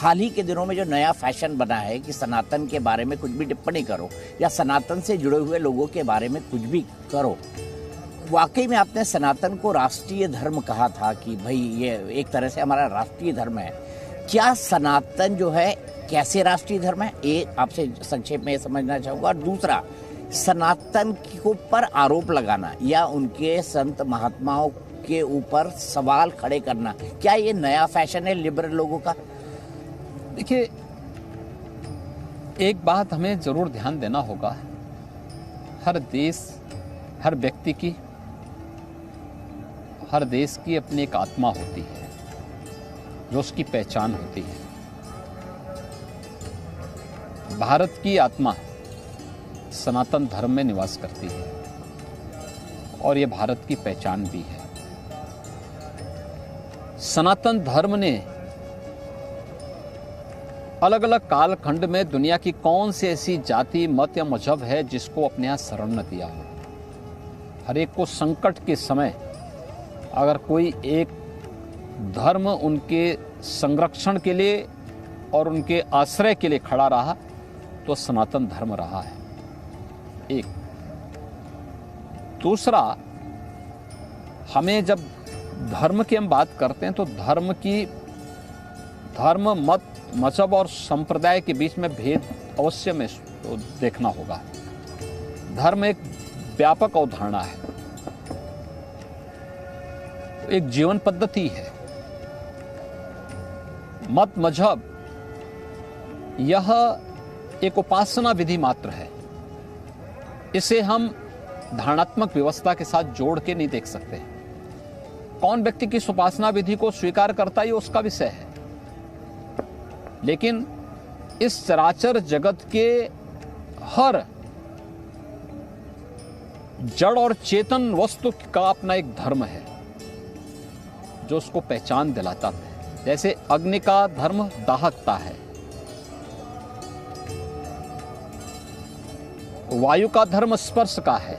हाल ही के दिनों में जो नया फैशन बना है कि सनातन के बारे में कुछ भी टिप्पणी करो या सनातन से जुड़े हुए लोगों के बारे में कुछ भी करो। वाकई में आपने सनातन को राष्ट्रीय धर्म कहा था कि भाई ये एक तरह से हमारा राष्ट्रीय धर्म है। क्या सनातन जो है कैसे राष्ट्रीय धर्म है, एक आपसे संक्षेप में समझना चाहूँगा। और दूसरा, सनातन के ऊपर आरोप लगाना या उनके संत महात्माओं के ऊपर सवाल खड़े करना, क्या ये नया फैशन है लिबरल लोगों का? देखिए, एक बात हमें जरूर ध्यान देना होगा। हर देश, हर व्यक्ति की, हर देश की अपनी एक आत्मा होती है जो उसकी पहचान होती है। भारत की आत्मा सनातन धर्म में निवास करती है और ये भारत की पहचान भी है। सनातन धर्म ने अलग अलग कालखंड में दुनिया की कौन सी ऐसी जाति, मत या मजहब है जिसको अपने यहाँ शरण न दिया हो। हर एक को संकट के समय अगर कोई एक धर्म उनके संरक्षण के लिए और उनके आश्रय के लिए खड़ा रहा तो सनातन धर्म रहा है। एक दूसरा, हमें जब धर्म की हम बात करते हैं तो धर्म, मत, मजहब और संप्रदाय के बीच में भेद अवश्य में तो देखना होगा। धर्म एक व्यापक अवधारणा है, एक जीवन पद्धति है। मत, मजहब यह एक उपासना विधि मात्र है। इसे हम धारणात्मक व्यवस्था के साथ जोड़ के नहीं देख सकते। कौन व्यक्ति किस उपासना विधि को स्वीकार करता है ये उसका विषय है, लेकिन इस चराचर जगत के हर जड़ और चेतन वस्तु का अपना एक धर्म है जो उसको पहचान दिलाता है। जैसे अग्नि का धर्म दाहकता है, वायु का धर्म स्पर्श का है,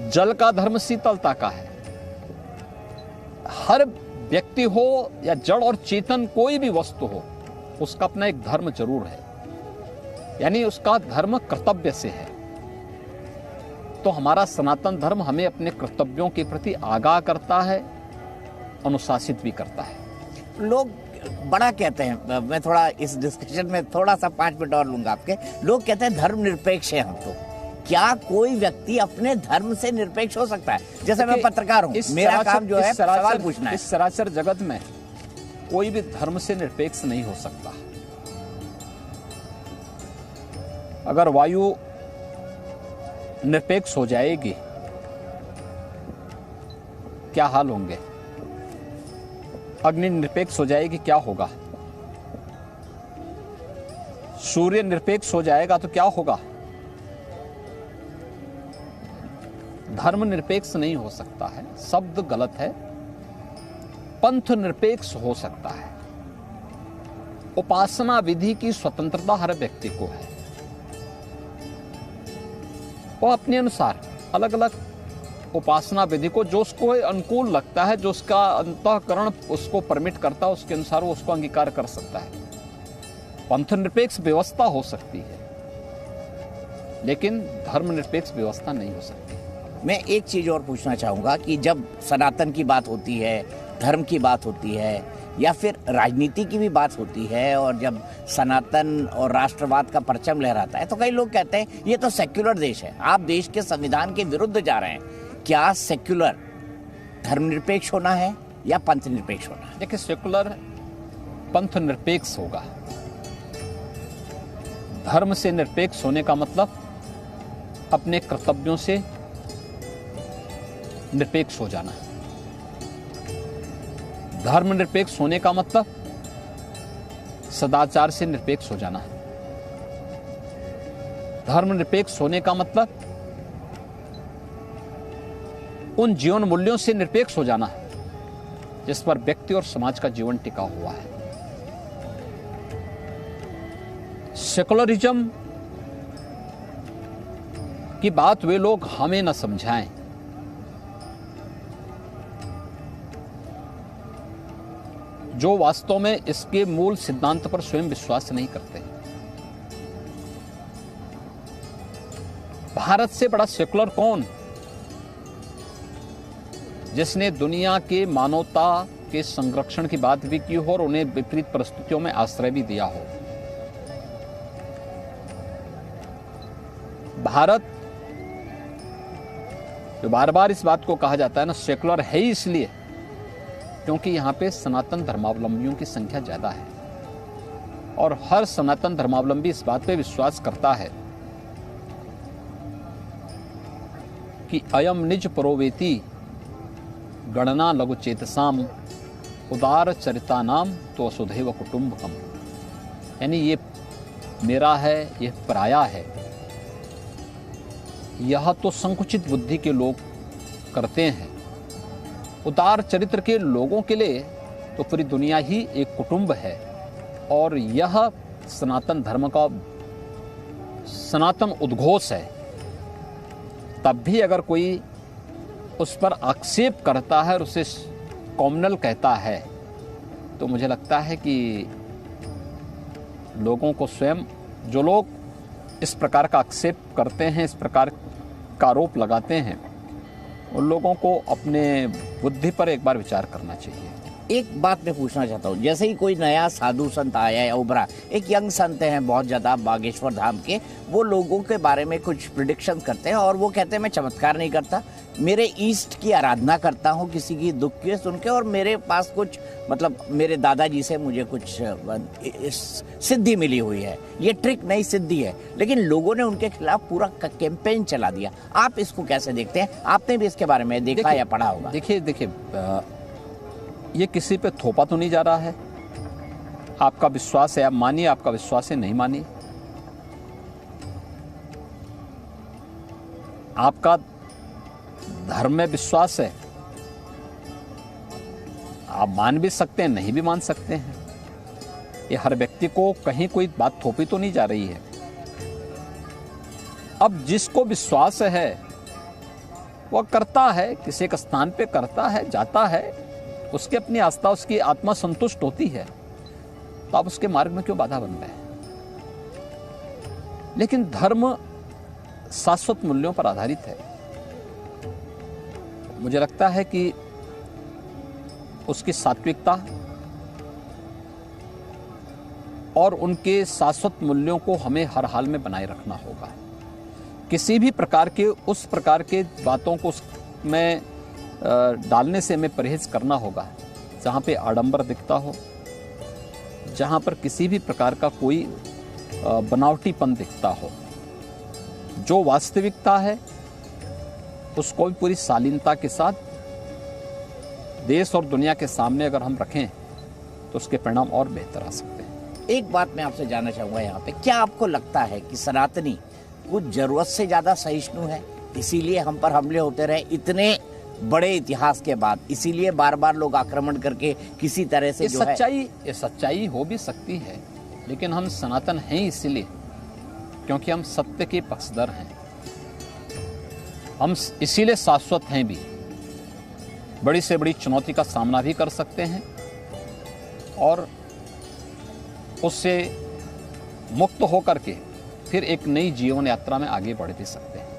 जल का धर्म शीतलता का है। हर व्यक्ति हो या जड़ और चेतन कोई भी वस्तु हो, उसका अपना एक धर्म जरूर है, यानी उसका धर्म कर्तव्य से है। तो हमारा सनातन धर्म हमें अपने कर्तव्यों के प्रति आगाह करता है, अनुशासित भी करता है। लोग बड़ा कहते हैं, मैं थोड़ा इस डिस्कशन में थोड़ा सा 5 मिनट और लूंगा आपके। लोग कहते हैं धर्मनिरपेक्ष है हम। तो क्या कोई व्यक्ति अपने धर्म से निरपेक्ष हो सकता है? जैसे मैं पत्रकार हूँ, मेरा काम जो है सवाल पूछना है। इस चराचर जगत में कोई भी धर्म से निरपेक्ष नहीं हो सकता। अगर वायु निरपेक्ष हो जाएगी, क्या हाल होंगे? अग्नि निरपेक्ष हो जाएगी, क्या होगा? सूर्य निरपेक्ष हो जाएगा तो क्या होगा? धर्म निरपेक्ष नहीं हो सकता है, शब्द गलत है। पंथ निरपेक्ष हो सकता है। उपासना विधि की स्वतंत्रता हर व्यक्ति को है। वो अपने अनुसार अलग अलग उपासना विधि को जो उसको अनुकूल लगता है, जो उसका अंतःकरण उसको परमिट करता है, उसके अनुसार वो उसको अंगीकार कर सकता है। पंथ निरपेक्ष व्यवस्था हो सकती है, लेकिन धर्म निरपेक्ष व्यवस्था नहीं हो सकती। मैं एक चीज और पूछना चाहूंगा कि जब सनातन की बात होती है, धर्म की बात होती है, या फिर राजनीति की भी बात होती है, और जब सनातन और राष्ट्रवाद का परचम लहराता है, तो कई लोग कहते हैं ये तो सेक्युलर देश है, आप देश के संविधान के विरुद्ध जा रहे हैं। क्या सेक्युलर धर्मनिरपेक्ष होना है या पंथ निरपेक्ष होना है? देखिए, सेक्युलर पंथ निरपेक्ष होगा। धर्म से निरपेक्ष होने का मतलब अपने कर्तव्यों से निरपेक्ष हो जाना। धर्म निरपेक्ष होने का मतलब सदाचार से निरपेक्ष हो जाना। धर्म निरपेक्ष होने का मतलब उन जीवन मूल्यों से निरपेक्ष हो जाना जिस पर व्यक्ति और समाज का जीवन टिका हुआ है। सेकुलरिज्म की बात वे लोग हमें न समझाएं जो वास्तव में इसके मूल सिद्धांत पर स्वयं विश्वास नहीं करते। भारत से बड़ा सेकुलर कौन, जिसने दुनिया के मानवता के संरक्षण की बात भी की हो और उन्हें विपरीत परिस्थितियों में आश्रय भी दिया हो। भारत, जो बार बार इस बात को कहा जाता है ना, सेकुलर है ही इसलिए क्योंकि यहाँ पे सनातन धर्मावलंबियों की संख्या ज्यादा है और हर सनातन धर्मावलंबी इस बात पे विश्वास करता है कि अयम निज परोवेति गणना लघु चेतसाम उदार चरिता नाम तो वसुधैव कुटुंबकम, यानी ये मेरा है, ये पराया है। यह तो संकुचित बुद्धि के लोग करते हैं। उदार चरित्र के लोगों के लिए तो पूरी दुनिया ही एक कुटुंब है और यह सनातन धर्म का सनातन उद्घोष है। तब भी अगर कोई उस पर आक्षेप करता है और उसे कॉम्युनल कहता है तो मुझे लगता है कि लोगों को स्वयं, जो लोग इस प्रकार का आक्षेप करते हैं, इस प्रकार का आरोप लगाते हैं, उन लोगों को अपने बुद्धि पर एक बार विचार करना चाहिए। एक बात मैं पूछना चाहता हूँ, जैसे ही कोई नया साधु संत आया है, उभरा, एक यंग संत हैं बहुत ज़्यादा बागेश्वर धाम के, वो लोगों के बारे में कुछ प्रिडिक्शन करते हैं और वो कहते हैं मैं चमत्कार नहीं करता, मेरे ईस्ट की आराधना करता हूँ किसी की दुख के सुन के, और मेरे पास कुछ मतलब मेरे दादाजी से मुझे कुछ सिद्धि मिली हुई है, ये ट्रिक नहीं सिद्धि है। लेकिन लोगों ने उनके खिलाफ पूरा कैंपेन चला दिया। आप इसको कैसे देखते हैं? आपने भी इसके बारे में देखा या पढ़ा होगा। देखिए ये किसी पे थोपा तो नहीं जा रहा है। आपका विश्वास है आप मानिए, आपका विश्वास है नहीं मानिए। आपका धर्म में विश्वास है, आप मान भी सकते हैं, नहीं भी मान सकते हैं। ये हर व्यक्ति को कहीं कोई बात थोपी तो नहीं जा रही है। अब जिसको विश्वास है वह करता है, किसी एक स्थान पे करता है, जाता है, उसकी अपनी आस्था, उसकी आत्मा संतुष्ट होती है, तो आप उसके मार्ग में क्यों बाधा बन रहे हैं? लेकिन धर्म शाश्वत मूल्यों पर आधारित है। मुझे लगता है कि उसकी सात्विकता और उनके शाश्वत मूल्यों को हमें हर हाल में बनाए रखना होगा। किसी भी प्रकार के उस प्रकार के बातों को उसमें डालने से हमें परहेज करना होगा जहाँ पे आडंबर दिखता हो, जहाँ पर किसी भी प्रकार का कोई बनावटीपन दिखता हो। जो वास्तविकता है उसको भी पूरी शालीनता के साथ देश और दुनिया के सामने अगर हम रखें तो उसके परिणाम और बेहतर आ सकते हैं। एक बात मैं आपसे जानना चाहूँगा यहाँ पे, क्या आपको लगता है कि सनातनी कुछ जरूरत से ज़्यादा सहिष्णु है, इसीलिए हम पर हमले होते रहे इतने बड़े इतिहास के बाद, इसीलिए बार बार लोग आक्रमण करके किसी तरह से ये सच्चाई हो भी सकती है, लेकिन हम सनातन हैं इसीलिए क्योंकि हम सत्य के पक्षधर हैं। हम इसीलिए शाश्वत हैं भी, बड़ी से बड़ी चुनौती का सामना भी कर सकते हैं और उससे मुक्त होकर के फिर एक नई जीवन यात्रा में आगे बढ़ भी सकते हैं।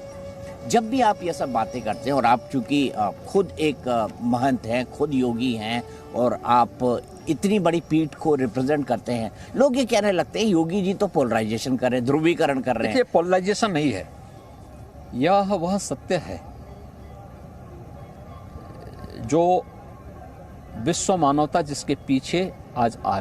जब भी आप ये सब बातें करते हैं, और आप चूंकि खुद एक महंत हैं, खुद योगी हैं, और आप इतनी बड़ी पीठ को रिप्रेजेंट करते हैं, लोग ये कहने लगते हैं योगी जी तो पोलराइजेशन कर रहे हैं, ध्रुवीकरण कर रहे हैं। देखिए, पोलराइजेशन नहीं है, यह वह सत्य है जो विश्व मानवता जिसके पीछे आज आ